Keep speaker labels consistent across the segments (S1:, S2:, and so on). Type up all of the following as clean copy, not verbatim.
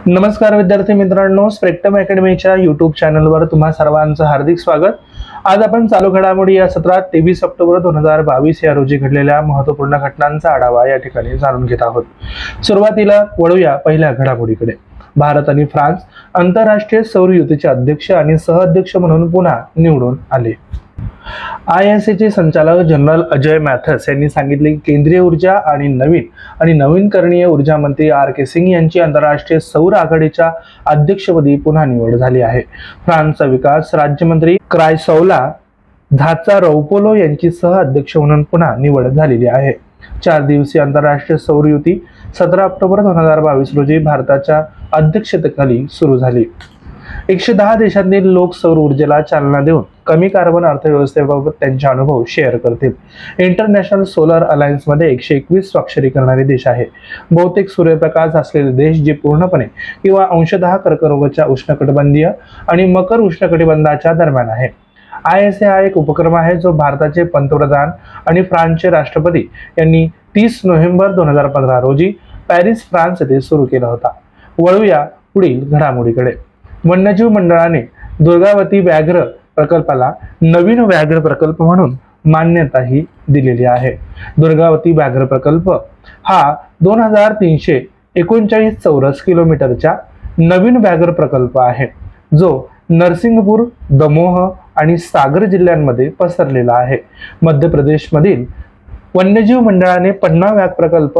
S1: नमस्कार विद्यार्थी मित्रांनो, स्पेक्ट्रम अकॅडमीच्या यूट्यूब चॅनलवर तुम्हा सर्वांचं हार्दिक स्वागत। आज आपण चालू घडामोडी या सत्रात 23 ऑक्टोबर 2022 या रोजी घडलेल्या महत्त्वपूर्ण घटनांचा आढावा या ठिकाणी जाणून घेत आहोत। सुरुवातीला वळूया पहिल्या घडामोडीकडे। भारत आणि फ्रान्स आंतरराष्ट्रीय सौर युतीचे अध्यक्ष आणि सहअध्यक्ष म्हणून पुन्हा निवडून आले। ISAचे संचालक जनरल अजय मॅथस यांनी सांगितले की केंद्रीय ऊर्जा आणि नवीनकरणीय ऊर्जा मंत्री RK सिंग यांची आंतरराष्ट्रीय सौर आघाडीच्या अध्यक्षपदी पुन्हा निवड झाली आहे। फ्रान्सचा विकास राज्यमंत्री क्रायसौला झाचारौपोलो यांची सहअध्यक्ष म्हणून पुन्हा निवड झालेली आहे। 4 दिवसीय आंतरराष्ट्रीय सौर युती 17 ऑक्टोबर 2022 रोजी भारताच्या अध्यक्षतेखाली सुरू झाली। 110 देशांतील लोक सौर ऊर्जेला चालना देऊन कमी कार्बन अर्थव्यवस्थेबाबत त्यांचे अनुभव शेअर करतील। इंटरनॅशनल सोलर अलायन्स मध्ये 121 स्वाक्षरी करणारे देश आहे। बहुतेक सूर्यप्रकाश असलेले देश जे पूर्णपणे किंवा अंशतः कर्करोगाच्या उष्णकटिबंधीय आणि मकर उष्णकटिबंधाच्या दरम्यान आहे। ISA हा एक उपक्रम आहे जो भारताचे पंतप्रधान आणि फ्रान्सचे राष्ट्रपती यांनी 30 नोव्हेंबर 2015 रोजी पॅरिस, फ्रान्स येथे सुरू केला होता। वळूया पुढील घडामोडीकडे। वन्यजीव मंडळाने दुर्गावती व्याघ्र प्रकल्पाला नवीन व्याघ्र प्रकल्प म्हणून मान्यताही दिलेली आहे। दुर्गावती व्याघ्र प्रकल्प हा 2339 चौरस किलोमीटरचा नवीन व्याघ्र प्रकल्प आहे, जो नरसिंगपूर, दमोह आणि सागर जिल्ह्यांमध्ये पसरलेला आहे। मध्य प्रदेश मधील वन्यजीव मंडळाने पन्ना व्याघ्र प्रकल्प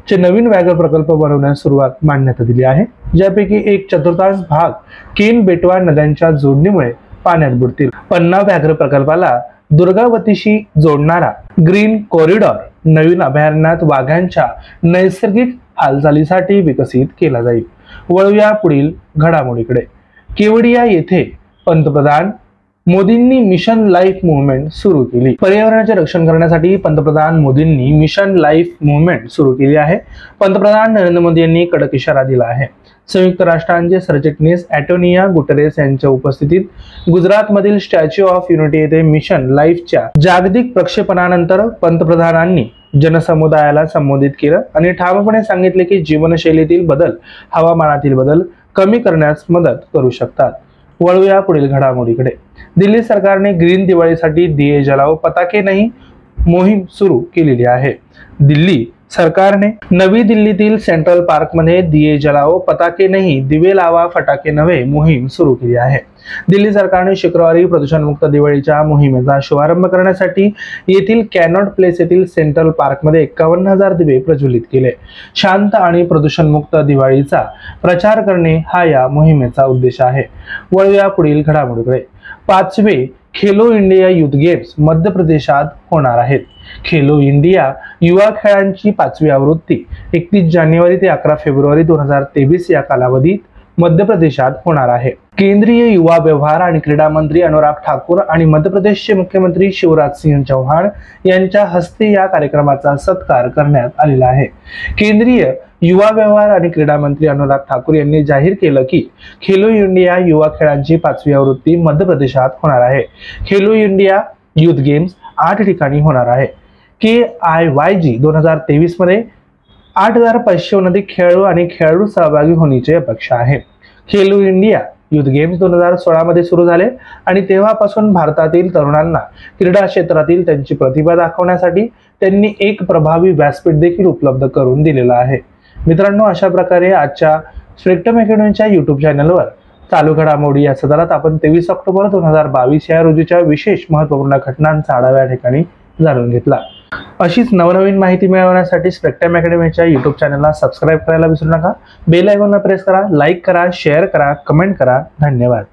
S1: चे नवीन व्याघ्र प्रकल्प बनवण्यास मान्यता दिली आहे, ज्यापैकी 1/4 भाग केन बेटवा नद्यांच्या जोडणीमुळे पाण्यात बुडतील। पन्ना व्याघ्र प्रकल्पाला दुर्गावतीशी जोडणारा ग्रीन कॉरिडॉर नवीन अभयारण्यात वाघांच्या नैसर्गिक हालचालीसाठी विकसित केला जाईल। वळूया पुढील घडामोडीकडे। केवडिया येथे पंतप्रधान मोदींनी मिशन लाईफ मूव्हमेंट सुरू केली। पर्यावरणाचे रक्षण करण्यासाठी पंतप्रधान मोदींनी मिशन लाईफ मूव्हमेंट सुरू केली आहे। पंतप्रधान नरेंद्र मोदी यांनी कडक इशारा दिला आहे। संयुक्त राष्ट्रांचे सरचिटणीस अँटोनियो गुटेरेस यांच्या उपस्थितीत गुजरातमधील स्टॅच्यू ऑफ युनिटी येथे मिशन लाईफच्या जागतिक प्रक्षेपणानंतर पंतप्रधानांनी जनसमुदायाला संबोधित केलं आणि ठामपणे सांगितले की जीवनशैलीतील बदल हवामानातील बदल कमी करण्यास मदत करू शकतात। वळूया पुढील घडामोडीकडे। दिल्ली सरकारने ग्रीन दिवाळीसाठी दिये जलाओ पताके नहीं मोहीम सुरू केलेली आहे। दिल्ली सरकारने नवी दिल्लीतील सेंट्रल पार्क मध्ये दिये जलाओ पताके नहीं दिवे लावा फटाके नव्हे मोहीम सुरू केली आहे। दिल्ली सरकारने शुक्रवारी प्रदूषणमुक्त दिवाळीच्या मोहिमेचा शुभारंभ करण्यासाठी येथील कॅनॉट प्लेस येथील सेंट्रल पार्क मध्ये 51,000 दिवे प्रज्वलित केले। शांत आणि प्रदूषणमुक्त दिवाळीचा प्रचार करणे हा या मोहिमेचा उद्देश आहे। वळूया पुढील घडामोडीकडे। 5वे खेलो इंडिया युथ गेम्स मध्य प्रदेशात होणार आहेत। खेलो इंडिया युवा खेळांची 5वी आवृत्ती 31 जानेवारी ते 11 फेब्रुवारी 2023 या कालावधीत मध्य प्रदेशात होणार आहे। केंद्रीय युवा व्यवहार आणि क्रीडा मंत्री अनुराग ठाकूर आणि मध्य प्रदेशचे मुख्यमंत्री शिवराज सिंह चौहान यांच्या हस्ते या कार्यक्रमाचा सत्कार करण्यात आलेला आहे। केंद्रीय युवा व्यवहार आणि क्रीडा मंत्री अनुराग ठाकूर यांनी जाहीर केलं की खेलो इंडिया युवा खेळांची 5वी आवृत्ती मध्य प्रदेशात होणार आहे। खेलो इंडिया युथ गेम्स 8 ठिकाणी होणार आहे। KIYG 2023 मध्ये 8,500 अधिक खेळाडू आणि खेळाडू सहभागी होण्याची अपेक्षा आहे। खेलो इंडिया युथ गेम्स 2016 मध्ये सुरू झाले आणि तेव्हापासून भारतातील तरुणांना क्रीडा क्षेत्रातील त्यांची प्रतिभा दाखवण्यासाठी त्यांनी एक प्रभावी व्यासपीठ देखील उपलब्ध करून दिलेला आहे। मित्रांनो, अशा प्रकारे आजच्या स्पेक्ट्रम अकॅडमीच्या यूट्यूब चॅनलवर चालू घडामोडी या सत्रात आपण 23 ऑक्टोबर 2022 या रोजीच्या विशेष महत्त्वपूर्ण घटनांचा आढावा या ठिकाणी जाणून घेतला। अशीच नवनवीन माहिती मिळवण्यासाठी स्पेक्ट्रम अकॅडमीच्या यूट्यूब चॅनलला सबस्क्राइब करायला विसरू नका। बेल आयकॉनला प्रेस करा, लाईक करा, शेअर करा, कमेंट करा। धन्यवाद।